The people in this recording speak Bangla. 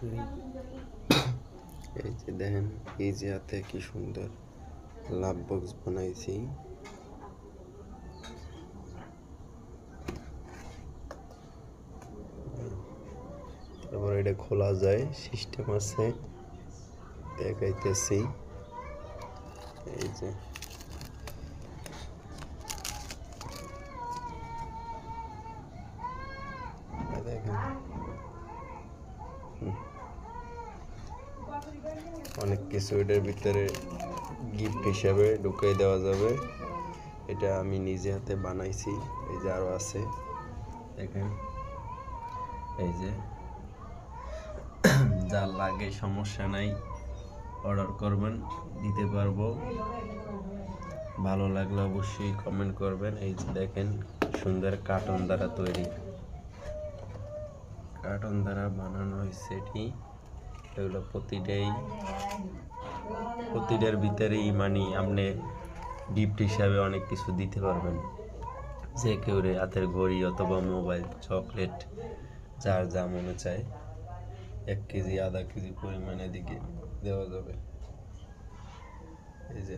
এই যে দেখেন এই যে হাতে কি সুন্দর লাভ বক্স বানাইছি। তারপর এটা খোলা যায়, সিস্টেম আছে, দেখাইতেছি। এই যে দেখেন অনেক কিছু এটার ভিতরে গিফট হিসাবে ঢুকিয়ে দেওয়া যাবে। এটা আমি নিজে হাতে বানাইছি। এই যে আরো আছে দেখেন, এই যে যা লাগে সমস্যা নাই, অর্ডার করবেন, দিতে পারবো। ভালো লাগলে অবশ্যই কমেন্ট করবেন। এই যে দেখেন সুন্দর কার্টুন দ্বারা তৈরি, কার্টুন দ্বারা বানানো হয়েছে এটি। এগুলো প্রতিটার ভিতরেই মানে আপনি গিফট হিসাবে অনেক কিছু দিতে পারবেন। যে কেউ হাতের ঘড়ি অথবা মোবাইল, চকলেট, যার যা মনে চায় 1 কেজি আধা কেজি পরিমাণে দিকে দেওয়া যাবে। এই যে